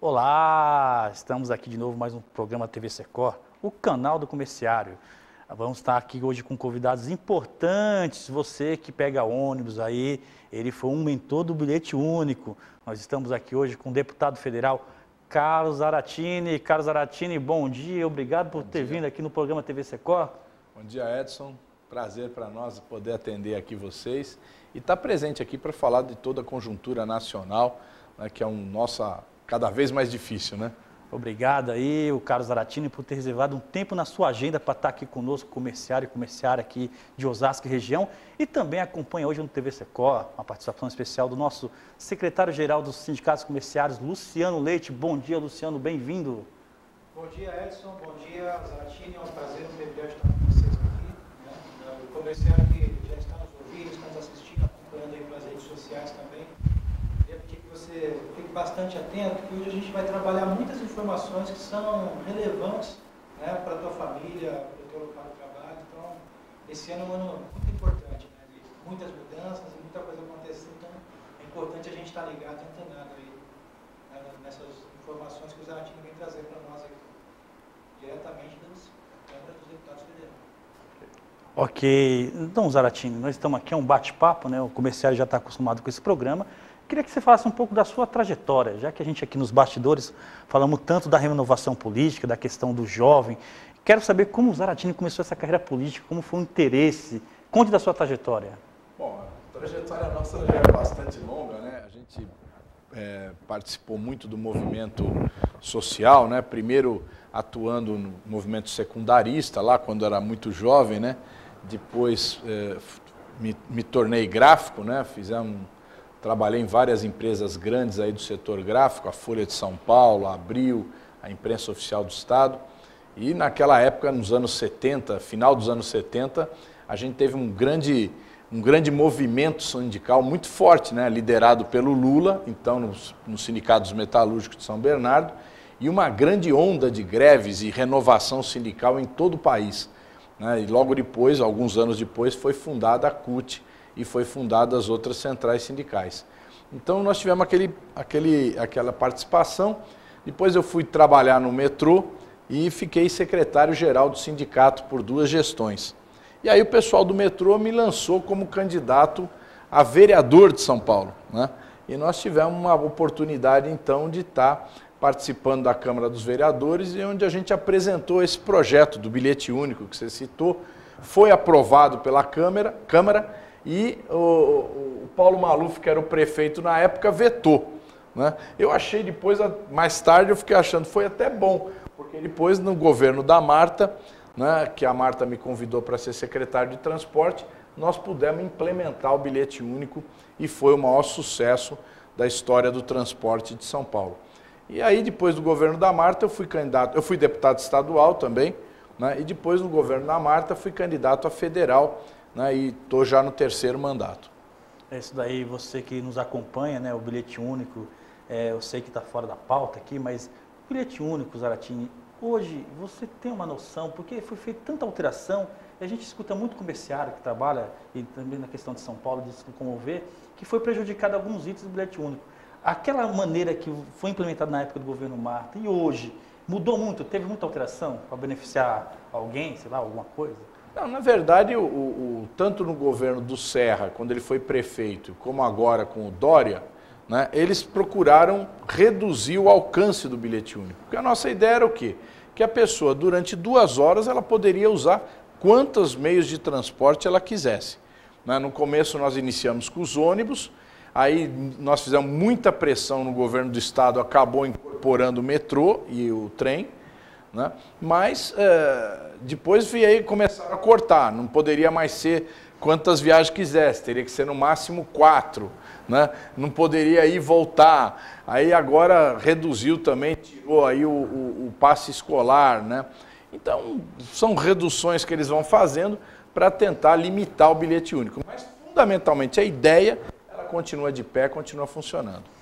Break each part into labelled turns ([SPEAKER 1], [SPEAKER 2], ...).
[SPEAKER 1] Olá, estamos aqui de novo mais um programa TV Secor, o canal do comerciário. Vamos estar aqui hoje com convidados importantes, você que pega ônibus aí, ele foi um mentor do bilhete único. Nós estamos aqui hoje com o deputado federal Carlos Zaratini. Carlos Zaratini, bom dia, obrigado por ter vindo aqui no programa TV Secor.
[SPEAKER 2] Bom dia, Edson, prazer para nós poder atender aqui vocês e estar presente aqui para falar de toda a conjuntura nacional, né, que é cada vez mais difícil, né?
[SPEAKER 1] Obrigado aí, o Carlos Zaratini, por ter reservado um tempo na sua agenda para estar aqui conosco, comerciário e comerciária aqui de Osasco e região, e também acompanha hoje no TV Secor uma participação especial do nosso secretário-geral dos sindicatos comerciários, Luciano Leite. Bom dia, Luciano, bem-vindo.
[SPEAKER 3] Bom dia, Edson, bom dia, Zaratini, é um prazer, um privilégio estar com vocês aqui, né? O comerciário que já está nos ouvindo, está nos assistindo, acompanhando aí pelas redes sociais também. Eu pedir que você fique bastante atento, que hoje a gente vai trabalhar muitas informações que são relevantes, né, para a tua família, para o teu local de trabalho. Então, esse ano é um ano muito importante, né, de muitas mudanças e muita coisa acontecendo. Então, é importante a gente estar ligado e antenado aí, né, nessas informações que o Zaratini vem trazer para nós aqui, diretamente das câmaras dos deputados federais.
[SPEAKER 1] Ok, então, Zaratini, nós estamos aqui, é um bate-papo, né? O comerciário já está acostumado com esse programa. Queria que você falasse um pouco da sua trajetória, já que a gente aqui nos bastidores falamos tanto da renovação política, da questão do jovem. Quero saber como o Zaratini começou essa carreira política, como foi o interesse. Conte da sua trajetória.
[SPEAKER 2] Bom, a trajetória nossa já é bastante longa, né? A gente participou muito do movimento social, né? Primeiro atuando no movimento secundarista, lá quando era muito jovem, né? Depois me tornei gráfico, né? Trabalhei em várias empresas grandes aí do setor gráfico, a Folha de São Paulo, a Abril, a Imprensa Oficial do Estado. E naquela época, nos anos 70, final dos anos 70, a gente teve um grande movimento sindical muito forte, né, liderado pelo Lula, então nos sindicatos metalúrgicos de São Bernardo, e uma grande onda de greves e renovação sindical em todo o país, né? E logo depois, alguns anos depois, foi fundada a CUT, e foi fundada as outras centrais sindicais. Então nós tivemos aquela participação. Depois eu fui trabalhar no metrô e fiquei secretário-geral do sindicato por 2 gestões. E aí o pessoal do metrô me lançou como candidato a vereador de São Paulo, né? E nós tivemos uma oportunidade então de estar participando da Câmara dos Vereadores, e onde a gente apresentou esse projeto do bilhete único que você citou, foi aprovado pela Câmara, e o Paulo Maluf, que era o prefeito na época, vetou, né? Eu achei depois, mais tarde, eu fiquei achando, foi até bom, porque depois no governo da Marta, né, que a Marta me convidou para ser secretário de transporte, nós pudemos implementar o bilhete único e foi o maior sucesso da história do transporte de São Paulo. E aí depois do governo da Marta eu fui deputado estadual também, né, e depois no governo da Marta fui candidato a federal, né, e estou já no 3º mandato.
[SPEAKER 1] É isso daí, você que nos acompanha, né, o bilhete único, eu sei que está fora da pauta aqui, mas o bilhete único, Zaratini, hoje você tem uma noção, porque foi feita tanta alteração, e a gente escuta muito comerciário que trabalha, e também na questão de São Paulo, de se locomover, que foi prejudicado alguns itens do bilhete único. Aquela maneira que foi implementada na época do governo Marta e hoje, mudou muito, teve muita alteração para beneficiar alguém, sei lá, alguma coisa?
[SPEAKER 2] Não, na verdade, tanto no governo do Serra, quando ele foi prefeito, como agora com o Dória, né, eles procuraram reduzir o alcance do bilhete único. Porque a nossa ideia era o quê? Que a pessoa, durante 2 horas, ela poderia usar quantos meios de transporte ela quisesse, né? No começo nós iniciamos com os ônibus, aí nós fizemos muita pressão no governo do estado, acabou incorporando o metrô e o trem, né? Mas depois começaram a cortar, não poderia mais ser quantas viagens quisesse, teria que ser no máximo 4, né? Não poderia ir e voltar. Aí agora reduziu também, tirou aí o passe escolar, né? Então são reduções que eles vão fazendo para tentar limitar o bilhete único. Mas fundamentalmente a ideia, ela continua de pé, continua funcionando.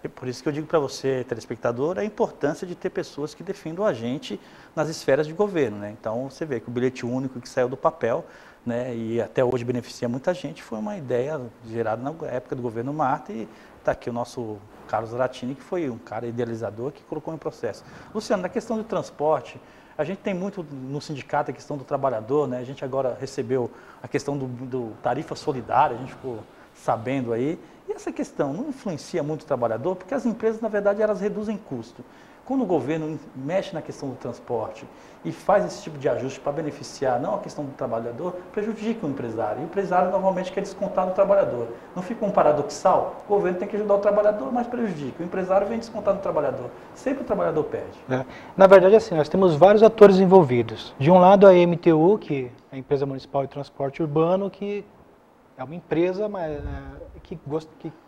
[SPEAKER 1] É por isso que eu digo para você, telespectador, a importância de ter pessoas que defendam a gente nas esferas de governo, né? Então, você vê que o bilhete único que saiu do papel, né, e até hoje beneficia muita gente, foi uma ideia gerada na época do governo Marta, e está aqui o nosso Carlos Zaratini, que foi um cara idealizador que colocou em processo. Luciano, na questão do transporte, a gente tem muito no sindicato a questão do trabalhador, né? A gente agora recebeu a questão do tarifa solidária, a gente ficou sabendo aí. E essa questão não influencia muito o trabalhador, porque as empresas, na verdade, elas reduzem custo. Quando o governo mexe na questão do transporte e faz esse tipo de ajuste para beneficiar não a questão do trabalhador, prejudica o empresário. E o empresário normalmente quer descontar no trabalhador. Não fica um paradoxal? O governo tem que ajudar o trabalhador, mas prejudica. O empresário vem descontar no trabalhador. Sempre o trabalhador perde.
[SPEAKER 3] Na verdade, assim, nós temos vários atores envolvidos. De um lado, a MTU, que é a Empresa Municipal de Transporte Urbano, que é uma empresa mas, que,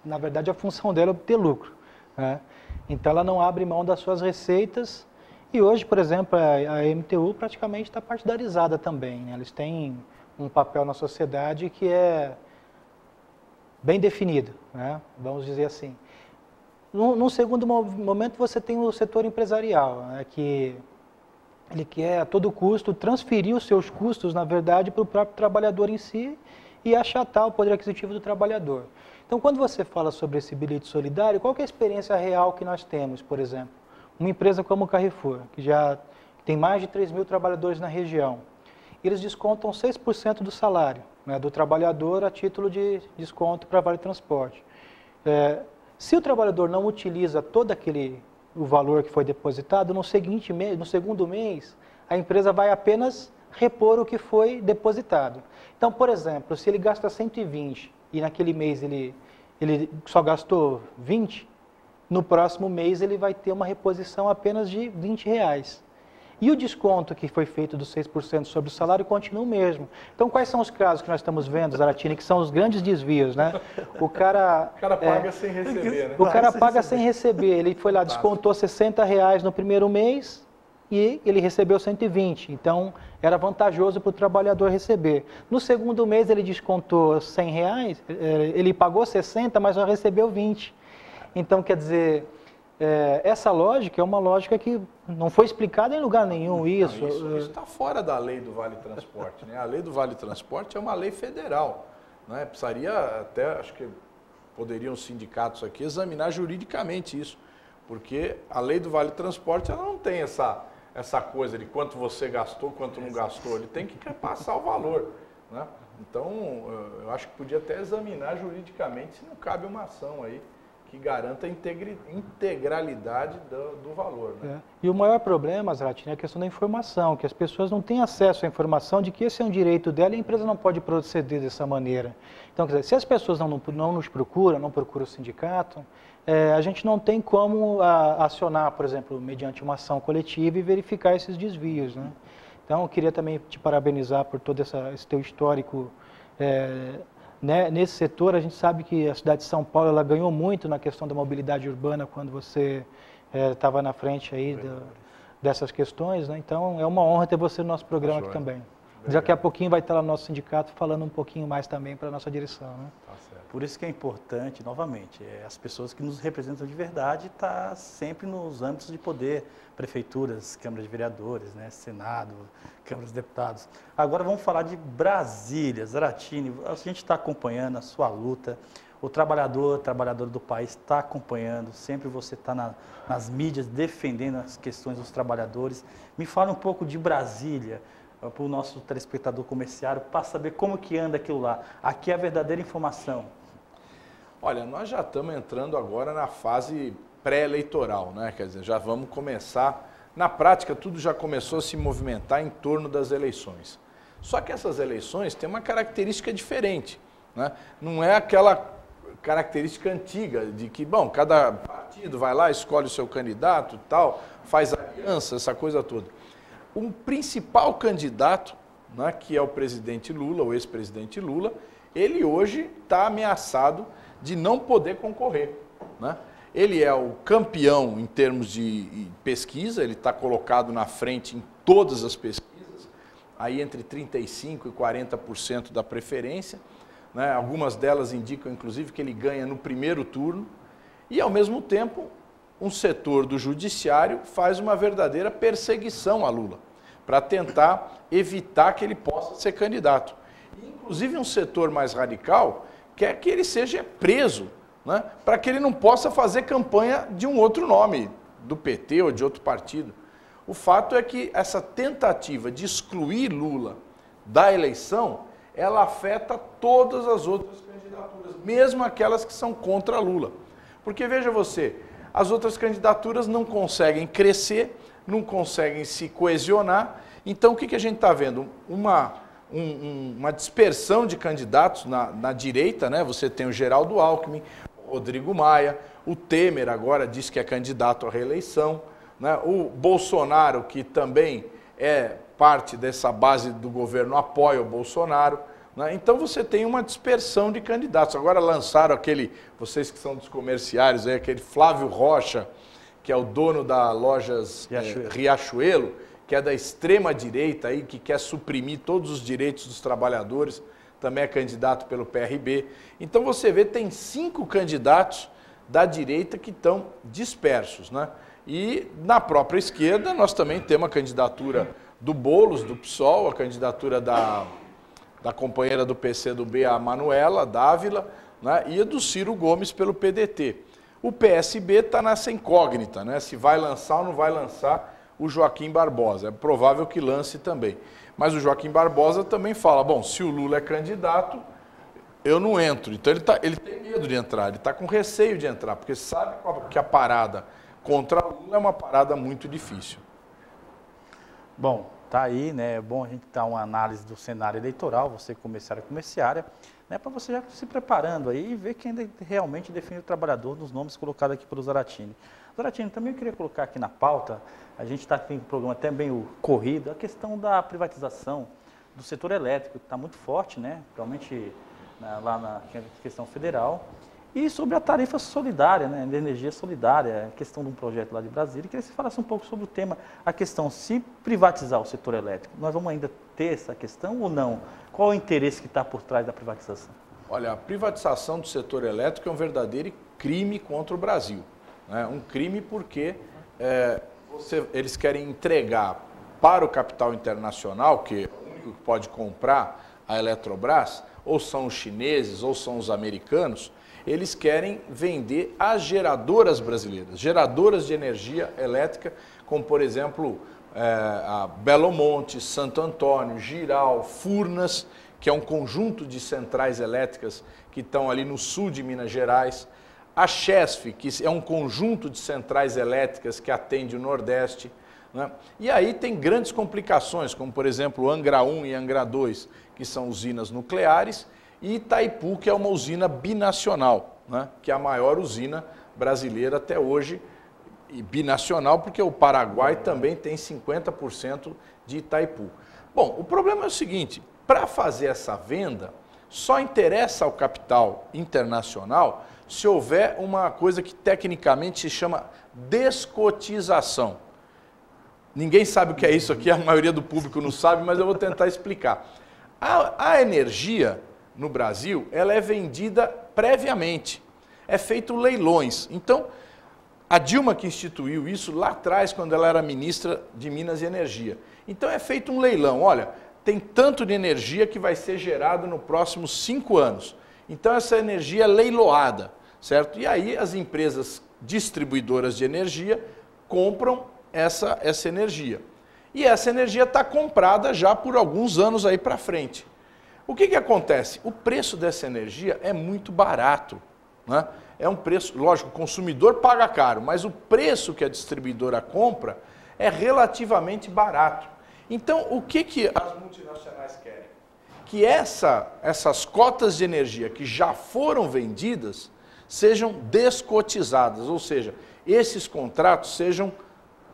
[SPEAKER 3] na verdade, a função dela é obter lucro, né? Então, ela não abre mão das suas receitas e hoje, por exemplo, a MTU praticamente está partidarizada também, né? Eles têm um papel na sociedade que é bem definido, né? Vamos dizer assim. Num segundo momento, você tem o setor empresarial, né? Que ele quer a todo custo transferir os seus custos, na verdade, para o próprio trabalhador em si e achatar o poder aquisitivo do trabalhador. Então, quando você fala sobre esse bilhete solidário, qual que é a experiência real que nós temos, por exemplo? Uma empresa como o Carrefour, que já tem mais de 3 mil trabalhadores na região, eles descontam 6% do salário, né, do trabalhador a título de desconto para Vale Transporte. Se o trabalhador não utiliza todo o valor que foi depositado, no segundo mês, a empresa vai apenas repor o que foi depositado. Então, por exemplo, se ele gasta 120 e naquele mês ele só gastou 20, no próximo mês ele vai ter uma reposição apenas de R$20. E o desconto que foi feito dos 6% sobre o salário continua o mesmo. Então, quais são os casos que nós estamos vendo, Zaratini, que são os grandes desvios, né? O cara
[SPEAKER 2] paga sem receber, né?
[SPEAKER 3] O cara paga sem receber. Ele foi lá, descontou R$60 no primeiro mês e ele recebeu 120. Então, era vantajoso para o trabalhador receber. No segundo mês, ele descontou R$100, ele pagou 60, mas só recebeu 20. Então, quer dizer, essa lógica é uma lógica que não foi explicada em lugar nenhum. Isso
[SPEAKER 2] está fora da lei do Vale Transporte, né? A lei do Vale Transporte é uma lei federal, né? Precisaria até, acho que poderiam os sindicatos aqui examinar juridicamente isso, porque a lei do Vale Transporte ela não tem essa coisa de quanto você gastou, quanto não gastou. Ele tem que repassar o valor, né? Então, eu acho que podia até examinar juridicamente se não cabe uma ação aí que garanta a integralidade do valor, né?
[SPEAKER 3] E o maior problema, Zaratini, é a questão da informação, que as pessoas não têm acesso à informação de que esse é um direito dela e a empresa não pode proceder dessa maneira. Então, quer dizer, se as pessoas não nos procuram, não procuram o sindicato, a gente não tem como acionar, por exemplo, mediante uma ação coletiva e verificar esses desvios, né? Então, eu queria também te parabenizar por todo esse teu histórico. Né? Nesse setor, a gente sabe que a cidade de São Paulo ela ganhou muito na questão da mobilidade urbana quando você estava na frente aí dessas questões, né? Então, é uma honra ter você no nosso programa aqui também. Daqui a pouquinho vai estar lá no nosso sindicato falando um pouquinho mais também para a nossa direção, né?
[SPEAKER 1] Tá certo. Por isso que é importante, novamente, as pessoas que nos representam de verdade estar sempre nos âmbitos de poder, prefeituras, câmaras de vereadores, né, Senado, câmaras de deputados. Agora vamos falar de Brasília. Zaratini, a gente está acompanhando a sua luta, o trabalhador do país está acompanhando, sempre você está nas mídias defendendo as questões dos trabalhadores. Me fala um pouco de Brasília, para o nosso telespectador comerciário, para saber como que anda aquilo lá. Aqui é a verdadeira informação.
[SPEAKER 2] Olha, nós já estamos entrando agora na fase pré-eleitoral, né? Quer dizer, já vamos começar, na prática tudo já começou a se movimentar em torno das eleições. Só que essas eleições têm uma característica diferente, né? Não é aquela característica antiga de que, bom, cada partido vai lá, escolhe o seu candidato e tal, faz aliança, essa coisa toda. Um principal candidato, né, que é o presidente Lula, o ex-presidente Lula, ele hoje está ameaçado de não poder concorrer, né? Ele é o campeão em termos de pesquisa, ele está colocado na frente em todas as pesquisas, aí entre 35% e 40% da preferência, né? Algumas delas indicam, inclusive, que ele ganha no primeiro turno, e, ao mesmo tempo, um setor do judiciário faz uma verdadeira perseguição a Lula, para tentar evitar que ele possa ser candidato. E, inclusive, um setor mais radical quer que ele seja preso né, para que ele não possa fazer campanha de um outro nome, do PT ou de outro partido. O fato é que essa tentativa de excluir Lula da eleição, ela afeta todas as outras candidaturas, mesmo aquelas que são contra Lula. Porque, veja você, as outras candidaturas não conseguem crescer, não conseguem se coesionar. Então, o que a gente está vendo? Uma dispersão de candidatos na direita, né? Você tem o Geraldo Alckmin, o Rodrigo Maia, o Temer agora diz que é candidato à reeleição, né? O Bolsonaro, que também é parte dessa base do governo, apoia o Bolsonaro, né? Então você tem uma dispersão de candidatos. Agora lançaram aquele, vocês que são dos comerciários, aquele Flávio Rocha, que é o dono da Lojas Riachuelo, que é da extrema direita, aí, que quer suprimir todos os direitos dos trabalhadores, também é candidato pelo PRB. Então você vê, tem 5 candidatos da direita que estão dispersos, né? E na própria esquerda nós também temos a candidatura do Boulos, do PSOL, a candidatura da companheira do PCdoB, a Manuela Dávila, né? E a do Ciro Gomes pelo PDT. O PSB está nessa incógnita, né? Se vai lançar ou não vai lançar o Joaquim Barbosa. É provável que lance também. Mas o Joaquim Barbosa também fala, bom, se o Lula é candidato, eu não entro. Então ele tem medo de entrar, ele está com receio de entrar, porque sabe que a parada contra Lula é uma parada muito difícil.
[SPEAKER 1] Bom, tá aí, né? É bom a gente dar uma análise do cenário eleitoral, você comerciária, né? Para você já se preparando aí e ver quem realmente defende o trabalhador nos nomes colocados aqui pelo Zaratini. Zaratini, também eu queria colocar aqui na pauta, a gente está com o programa também o corrido, a questão da privatização do setor elétrico, que está muito forte, né? Realmente lá na questão federal. E sobre a tarifa solidária, né, de energia solidária, a questão de um projeto lá de Brasília. Queria que você falasse um pouco sobre o tema, a questão, se privatizar o setor elétrico, nós vamos ainda ter essa questão ou não? Qual é o interesse que está por trás da privatização?
[SPEAKER 2] Olha, a privatização do setor elétrico é um verdadeiro crime contra o Brasil. Né? Um crime porque eles querem entregar para o capital internacional, que é o único que pode comprar a Eletrobras, ou são os chineses, ou são os americanos, eles querem vender as geradoras brasileiras, geradoras de energia elétrica, como, por exemplo, a Belo Monte, Santo Antônio, Giral, Furnas, que é um conjunto de centrais elétricas que estão ali no sul de Minas Gerais, a Chesf, que é um conjunto de centrais elétricas que atende o Nordeste, né? E aí tem grandes complicações, como, por exemplo, Angra 1 e Angra 2, que são usinas nucleares, e Itaipu, que é uma usina binacional, né? Que é a maior usina brasileira até hoje, e binacional porque o Paraguai também tem 50% de Itaipu. Bom, o problema é o seguinte, para fazer essa venda, só interessa ao capital internacional se houver uma coisa que tecnicamente se chama descotização. Ninguém sabe o que é isso aqui, a maioria do público não sabe, mas eu vou tentar explicar. A energia no Brasil, ela é vendida previamente, é feito leilões. Então, a Dilma que instituiu isso lá atrás, quando ela era ministra de Minas e Energia. Então é feito um leilão, olha, tem tanto de energia que vai ser gerado nos próximos 5 anos. Então essa energia é leiloada, certo? E aí as empresas distribuidoras de energia compram essa energia. E essa energia está comprada já por alguns anos aí para frente. O que acontece? O preço dessa energia é muito barato, né? É um preço, lógico, o consumidor paga caro, mas o preço que a distribuidora compra é relativamente barato. Então, o que as multinacionais querem? Que essas cotas de energia que já foram vendidas sejam descotizadas, ou seja, esses contratos sejam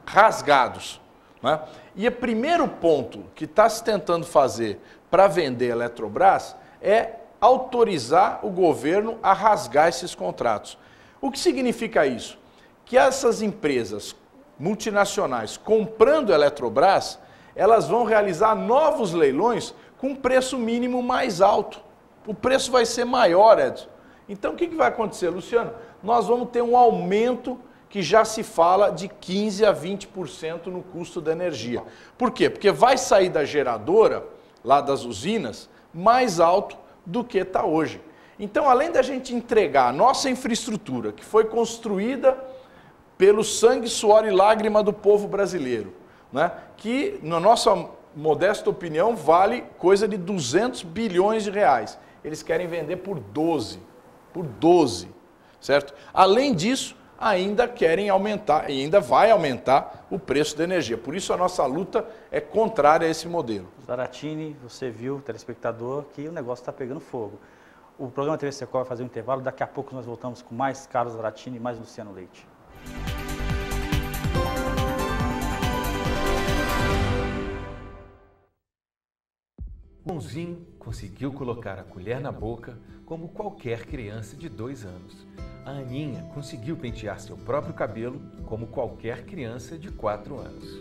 [SPEAKER 2] rasgados, né? E o primeiro ponto que está se tentando fazer para vender a Eletrobras é autorizar o governo a rasgar esses contratos. O que significa isso? Que essas empresas multinacionais comprando a Eletrobras, elas vão realizar novos leilões com preço mínimo mais alto. O preço vai ser maior, Edson. Então o que vai acontecer, Luciano? Nós vamos ter um aumento que já se fala de 15% a 20% no custo da energia. Por quê? Porque vai sair da geradora, lá das usinas, mais alto do que está hoje. Então, além da gente entregar a nossa infraestrutura, que foi construída pelo sangue, suor e lágrima do povo brasileiro, né? Que, na nossa modesta opinião, vale coisa de 200 bilhões de reais. Eles querem vender por 12, certo? Além disso, ainda querem aumentar, e ainda vai aumentar o preço da energia. Por isso a nossa luta é contrária a esse modelo.
[SPEAKER 1] Zaratini, você viu, telespectador, que o negócio está pegando fogo. O programa TV Secor vai fazer um intervalo, daqui a pouco nós voltamos com mais Carlos Zaratini e mais Luciano Leite.
[SPEAKER 4] Bonzinho conseguiu colocar a colher na boca como qualquer criança de 2 anos. A Aninha conseguiu pentear seu próprio cabelo como qualquer criança de 4 anos.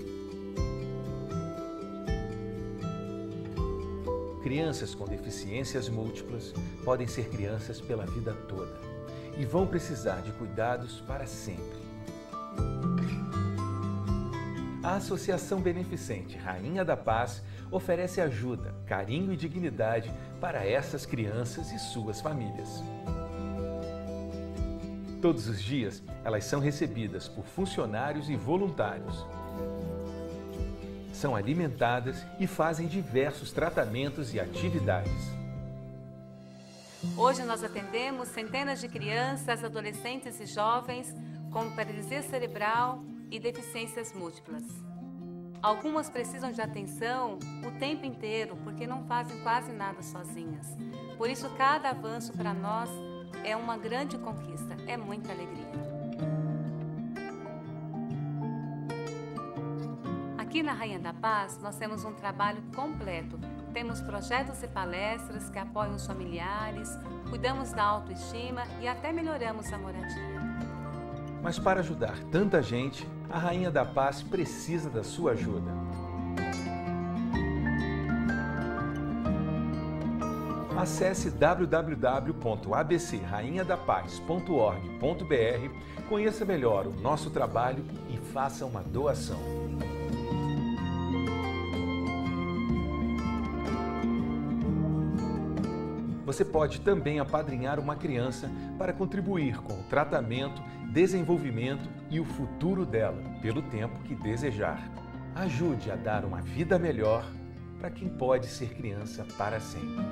[SPEAKER 4] Crianças com deficiências múltiplas podem ser crianças pela vida toda e vão precisar de cuidados para sempre. A Associação Beneficente Rainha da Paz oferece ajuda, carinho e dignidade para essas crianças e suas famílias. Todos os dias, elas são recebidas por funcionários e voluntários. São alimentadas e fazem diversos tratamentos e atividades.
[SPEAKER 5] Hoje nós atendemos centenas de crianças, adolescentes e jovens com paralisia cerebral e deficiências múltiplas. Algumas precisam de atenção o tempo inteiro porque não fazem quase nada sozinhas. Por isso, cada avanço para nós é uma grande conquista, é muita alegria. Aqui na Rainha da Paz, nós temos um trabalho completo. Temos projetos e palestras que apoiam os familiares, cuidamos da autoestima e até melhoramos a moradia.
[SPEAKER 4] Mas para ajudar tanta gente, a Rainha da Paz precisa da sua ajuda. Acesse www.abcrainhadapaz.org.br, conheça melhor o nosso trabalho e faça uma doação. Você pode também apadrinhar uma criança para contribuir com o tratamento, desenvolvimento e o futuro dela, pelo tempo que desejar. Ajude a dar uma vida melhor para quem pode ser criança para sempre.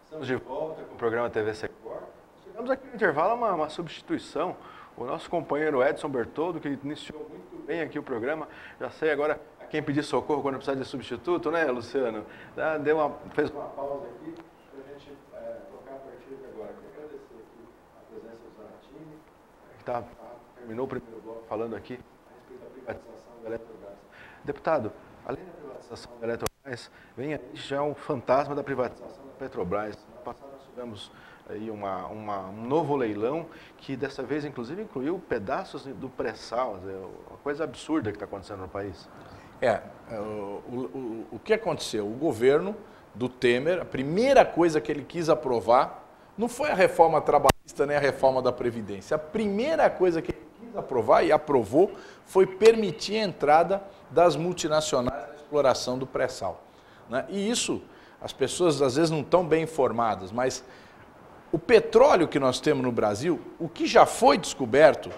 [SPEAKER 6] Estamos de volta com o programa TV Secor. Chegamos aqui no intervalo a uma substituição. O nosso companheiro Edson Bertoldo, que iniciou muito bem aqui o programa, já sei agora a quem pedir socorro quando precisar de substituto, né, Luciano? Fez uma pausa aqui para a gente tocar a partir de agora. Quero agradecer aqui a presença do Zaratini, que terminou o primeiro bloco falando aqui a respeito da privatização da Eletrobras. Deputado, além da privatização da Eletrobras, vem aí já um fantasma da privatização da Petrobras. No passado nós tivemos aí um novo leilão que dessa vez inclusive incluiu pedaços do pré-sal, uma coisa absurda que está acontecendo no país.
[SPEAKER 2] O que aconteceu? O governo do Temer, a primeira coisa que ele quis aprovar não foi a reforma trabalhista nem a reforma da Previdência. A primeira coisa que ele quis aprovar e aprovou foi permitir a entrada das multinacionais na exploração do pré-sal, né? E isso, as pessoas às vezes não estão bem informadas, mas o petróleo que nós temos no Brasil, o que já foi descoberto,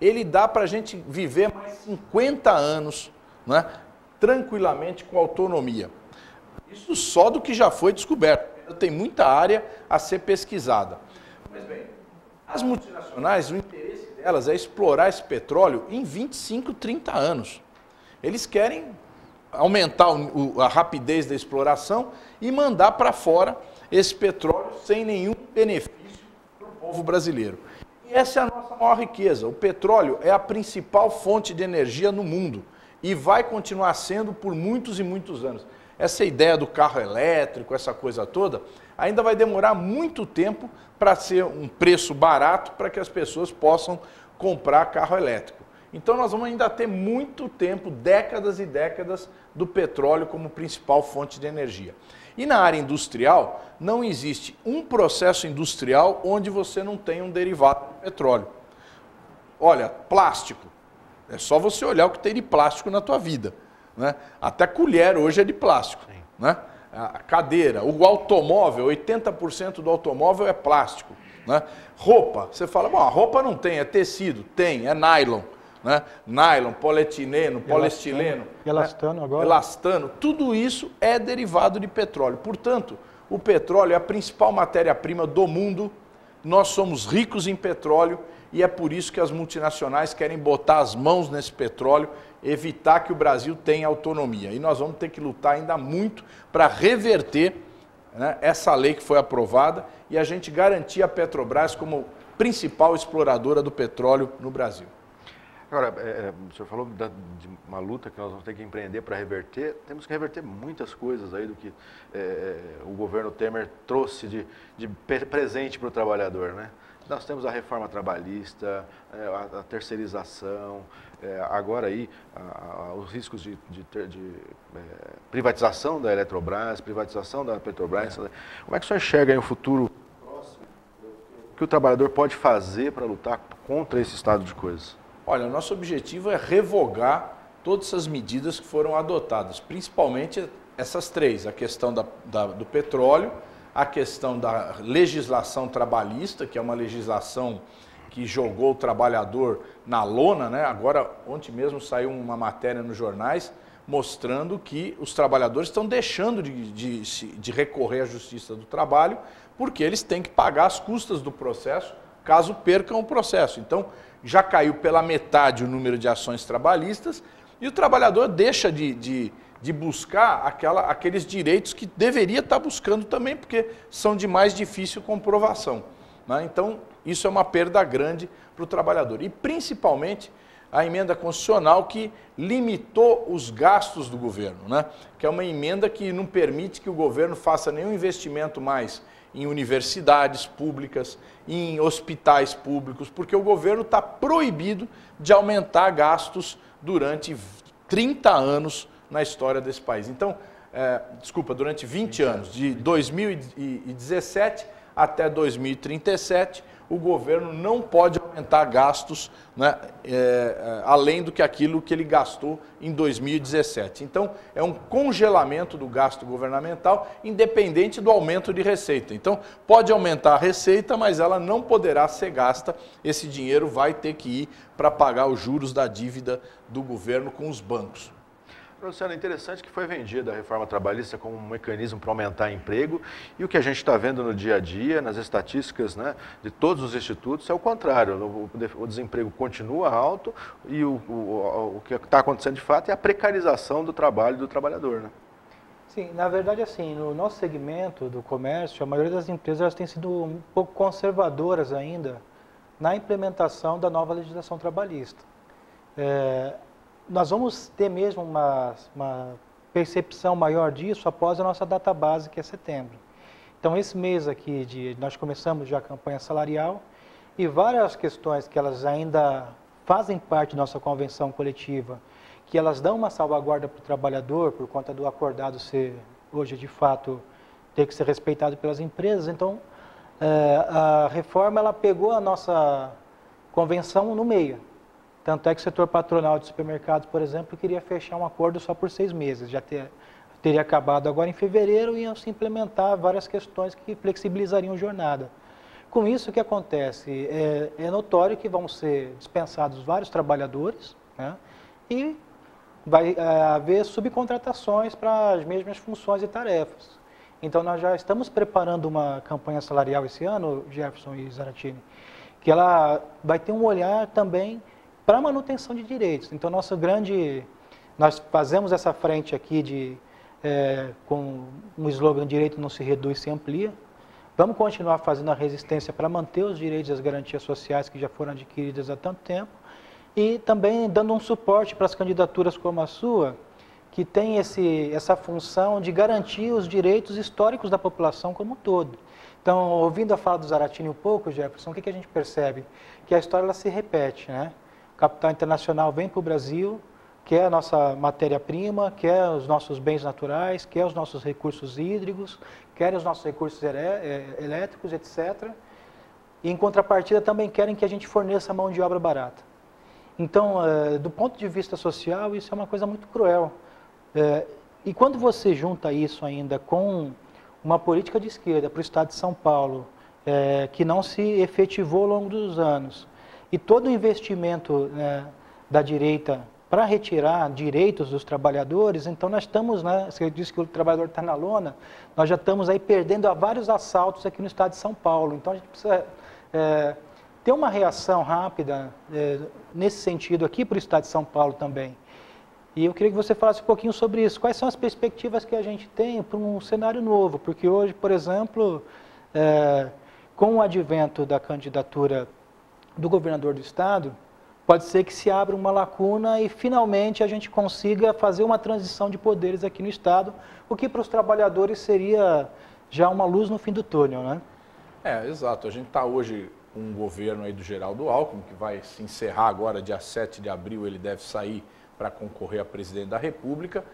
[SPEAKER 2] ele dá para a gente viver mais 50 anos, né, tranquilamente, com autonomia. Isso só do que já foi descoberto. Tem muita área a ser pesquisada. Mas bem, as multinacionais, o interesse delas é explorar esse petróleo em 25, 30 anos. Eles querem aumentar a rapidez da exploração e mandar para fora esse petróleo sem nenhum benefício para o povo brasileiro. E essa é a nossa maior riqueza. O petróleo é a principal fonte de energia no mundo e vai continuar sendo por muitos e muitos anos. Essa ideia do carro elétrico, essa coisa toda, ainda vai demorar muito tempo para ser um preço barato para que as pessoas possam comprar carro elétrico. Então nós vamos ainda ter muito tempo, décadas e décadas, do petróleo como principal fonte de energia. E na área industrial, não existe um processo industrial onde você não tem um derivado do petróleo. Olha, plástico. É só você olhar o que tem de plástico na tua vida, né? Até colher hoje é de plástico, né? A cadeira, o automóvel, 80% do automóvel é plástico, né? Roupa, você fala, bom, a roupa não tem, é tecido. Tem, é nylon, né? Nylon, polietileno, poliestileno.
[SPEAKER 3] Elastano, né? Agora.
[SPEAKER 2] Elastano, tudo isso é derivado de petróleo. Portanto, o petróleo é a principal matéria-prima do mundo, nós somos ricos em petróleo e é por isso que as multinacionais querem botar as mãos nesse petróleo, evitar que o Brasil tenha autonomia. E nós vamos ter que lutar ainda muito para reverter, né, essa lei que foi aprovada e a gente garantir a Petrobras como principal exploradora do petróleo no Brasil.
[SPEAKER 6] Agora, o senhor falou de uma luta que nós vamos ter que empreender para reverter. Temos que reverter muitas coisas aí do que o governo Temer trouxe de presente para o trabalhador, né? Nós temos a reforma trabalhista, a terceirização, agora aí os riscos de privatização da Eletrobras, privatização da Petrobras. Como é que o senhor enxerga aí o futuro próximo? O que o trabalhador pode fazer para lutar contra esse estado de coisas?
[SPEAKER 2] Olha, o nosso objetivo é revogar todas essas medidas que foram adotadas, principalmente essas três, a questão do petróleo, a questão da legislação trabalhista, que é uma legislação que jogou o trabalhador na lona, né? Agora, ontem mesmo saiu uma matéria nos jornais mostrando que os trabalhadores estão deixando de recorrer à Justiça do Trabalho porque eles têm que pagar as custas do processo caso percam o processo. Então, já caiu pela metade o número de ações trabalhistas e o trabalhador deixa de buscar aqueles direitos que deveria estar buscando também, porque são de mais difícil comprovação, né? Então, isso é uma perda grande para o trabalhador. E, principalmente, a emenda constitucional que limitou os gastos do governo, né? Que é uma emenda que não permite que o governo faça nenhum investimento mais em universidades públicas, em hospitais públicos, porque o governo está proibido de aumentar gastos durante 30 anos na história desse país. Então, durante 20 anos, de 2017 até 2037, o governo não pode aumentar gastos, né, além do que aquilo que ele gastou em 2017. Então, é um congelamento do gasto governamental, independente do aumento de receita. Então, pode aumentar a receita, mas ela não poderá ser gasta. Esse dinheiro vai ter que ir para pagar os juros da dívida do governo com os bancos.
[SPEAKER 6] Luciano, é interessante que foi vendida a reforma trabalhista como um mecanismo para aumentar emprego e o que a gente está vendo no dia a dia, nas estatísticas, né, de todos os institutos, é o contrário. O desemprego continua alto e o que está acontecendo de fato é a precarização do trabalho do trabalhador, né?
[SPEAKER 3] Sim, na verdade, assim, no nosso segmento do comércio, a maioria das empresas elas têm sido um pouco conservadoras ainda na implementação da nova legislação trabalhista. Nós vamos ter mesmo uma percepção maior disso após a nossa data base, que é setembro. Então, esse mês aqui, nós começamos já a campanha salarial e várias questões que elas ainda fazem parte da nossa convenção coletiva, que elas dão uma salvaguarda para o trabalhador, por conta do acordado ser, hoje, de fato, ter que ser respeitado pelas empresas. Então, a reforma ela pegou a nossa convenção no meio. Tanto é que o setor patronal de supermercados, por exemplo, queria fechar um acordo só por 6 meses. Já teria acabado agora em fevereiro e iam se implementar várias questões que flexibilizariam a jornada. Com isso, o que acontece? É notório que vão ser dispensados vários trabalhadores, né? E vai haver subcontratações para as mesmas funções e tarefas. Então, nós já estamos preparando uma campanha salarial esse ano, Jefferson e Zaratini, que ela vai ter um olhar também para a manutenção de direitos. Então, nós fazemos essa frente aqui com um slogan, direito não se reduz, se amplia. Vamos continuar fazendo a resistência para manter os direitos e as garantias sociais que já foram adquiridas há tanto tempo e também dando um suporte para as candidaturas como a sua, que tem essa função de garantir os direitos históricos da população como um todo. Então, ouvindo a fala do Zaratini um pouco, Jefferson, o que a gente percebe? Que a história ela se repete, né? capital internacional vem para o Brasil, quer a nossa matéria-prima, quer os nossos bens naturais, quer os nossos recursos hídricos, quer os nossos recursos elétricos, etc. E, em contrapartida, também querem que a gente forneça mão de obra barata. Então, do ponto de vista social, isso é uma coisa muito cruel. E quando você junta isso ainda com uma política de esquerda para o Estado de São Paulo, que não se efetivou ao longo dos anos, e todo o investimento da direita para retirar direitos dos trabalhadores, então nós estamos, você disse que o trabalhador está na lona, nós já estamos aí perdendo a vários assaltos aqui no Estado de São Paulo. Então a gente precisa ter uma reação rápida nesse sentido aqui para o Estado de São Paulo também. E eu queria que você falasse um pouquinho sobre isso. Quais são as perspectivas que a gente tem para um cenário novo? Porque hoje, por exemplo, com o advento da candidatura do governador do Estado, pode ser que se abra uma lacuna e finalmente a gente consiga fazer uma transição de poderes aqui no Estado, o que para os trabalhadores seria já uma luz no fim do túnel, né?
[SPEAKER 2] Exato. A gente está hoje com um governo aí do Geraldo Alckmin, que vai se encerrar agora, dia 7 de abril, ele deve sair para concorrer a presidente da República,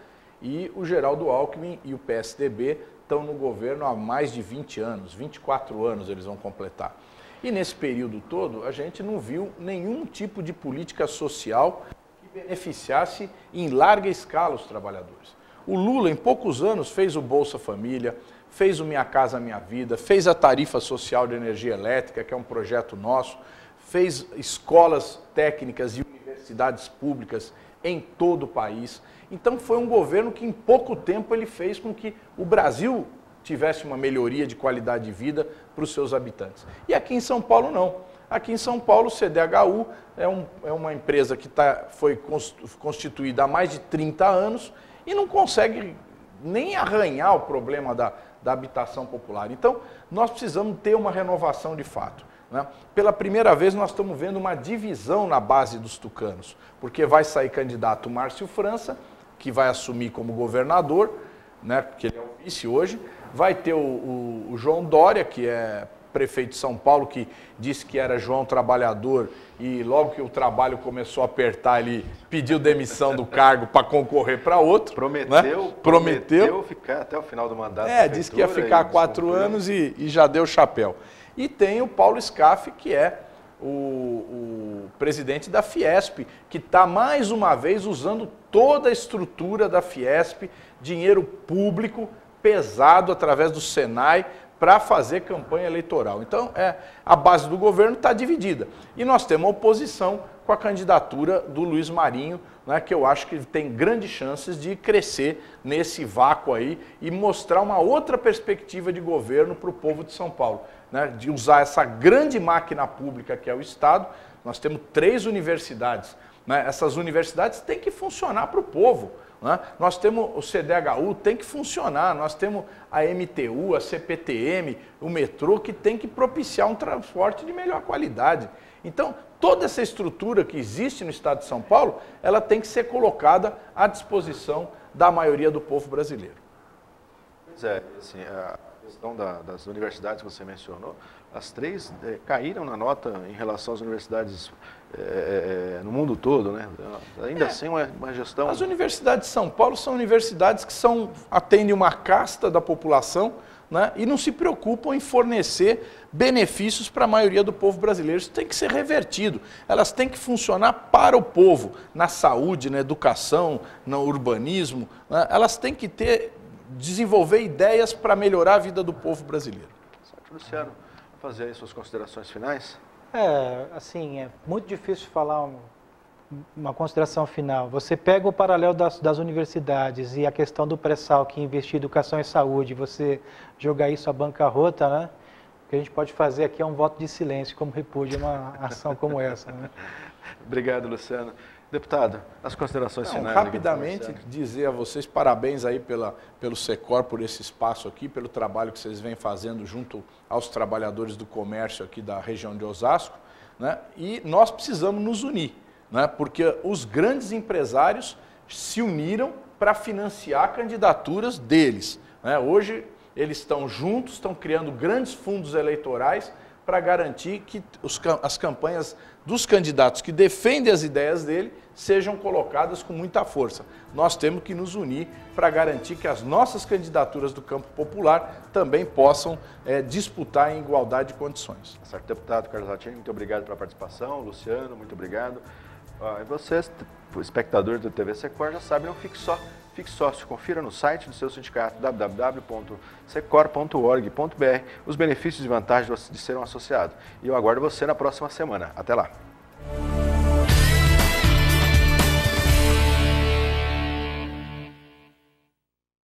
[SPEAKER 2] e o Geraldo Alckmin e o PSDB estão no governo há mais de 20 anos, 24 anos eles vão completar. E nesse período todo, a gente não viu nenhum tipo de política social que beneficiasse em larga escala os trabalhadores. O Lula, em poucos anos, fez o Bolsa Família, fez o Minha Casa Minha Vida, fez a tarifa social de energia elétrica, que é um projeto nosso, fez escolas técnicas e universidades públicas em todo o país. Então foi um governo que em pouco tempo ele fez com que o Brasil tivesse uma melhoria de qualidade de vida para os seus habitantes. E aqui em São Paulo não. Aqui em São Paulo o CDHU é uma empresa que foi constituída há mais de 30 anos e não consegue nem arranhar o problema da habitação popular. Então nós precisamos ter uma renovação de fato. Pela primeira vez nós estamos vendo uma divisão na base dos tucanos, porque vai sair candidato Márcio França, que vai assumir como governador, porque ele é o vice hoje, vai ter o João Dória, que é prefeito de São Paulo, que disse que era João Trabalhador, e logo que o trabalho começou a apertar, ele pediu demissão do cargo para concorrer para outro.
[SPEAKER 6] Prometeu ficar até o final do mandato.
[SPEAKER 2] Disse que ia ficar 4 anos e já deu chapéu. E tem o Paulo Scaff, que é o presidente da Fiesp, que está mais uma vez usando toda a estrutura da Fiesp, dinheiro público, pesado através do Senai, para fazer campanha eleitoral. Então, a base do governo está dividida. E nós temos uma oposição com a candidatura do Luiz Marinho, que eu acho que tem grandes chances de crescer nesse vácuo aí e mostrar uma outra perspectiva de governo para o povo de São Paulo. De usar essa grande máquina pública que é o Estado. Nós temos 3 universidades. Essas universidades têm que funcionar para o povo. Nós temos o CDHU, tem que funcionar, nós temos a MTU, a CPTM, o metrô, que tem que propiciar um transporte de melhor qualidade. Então, toda essa estrutura que existe no Estado de São Paulo, ela tem que ser colocada à disposição da maioria do povo brasileiro.
[SPEAKER 6] Pois é, assim, a questão das universidades que você mencionou, as 3 caíram na nota em relação às universidades no mundo todo, né? Ainda assim uma gestão...
[SPEAKER 2] As universidades de São Paulo são universidades que atendem uma casta da população, e não se preocupam em fornecer benefícios para a maioria do povo brasileiro. Isso tem que ser revertido. Elas têm que funcionar para o povo, na saúde, na educação, no urbanismo. Elas têm que desenvolver ideias para melhorar a vida do povo brasileiro.
[SPEAKER 6] Certo, Luciano, fazer aí suas considerações finais?
[SPEAKER 3] Assim, é muito difícil falar uma consideração final. Você pega o paralelo das universidades e a questão do pré-sal, que investir em educação e saúde, você jogar isso à bancarrota, O que a gente pode fazer aqui é um voto de silêncio, como repúdio uma ação como essa.
[SPEAKER 6] Obrigado, Luciano. Deputado, as considerações finais.
[SPEAKER 2] Rapidamente, dizer a vocês parabéns aí pelo Secor, por esse espaço aqui, pelo trabalho que vocês vêm fazendo junto aos trabalhadores do comércio aqui da região de Osasco, E nós precisamos nos unir, Porque os grandes empresários se uniram para financiar candidaturas deles. Hoje eles estão juntos, estão criando grandes fundos eleitorais para garantir que as campanhas dos candidatos que defendem as ideias dele sejam colocadas com muita força. Nós temos que nos unir para garantir que as nossas candidaturas do campo popular também possam disputar em igualdade de condições.
[SPEAKER 6] Certo, deputado Carlos Zaratini, muito obrigado pela participação. Luciano, muito obrigado. E vocês, espectadores do TV Secor, já sabem, não fique só. Fique sócio, confira no site do seu sindicato www.secor.org.br os benefícios e vantagens de ser um associado. E eu aguardo você na próxima semana. Até lá!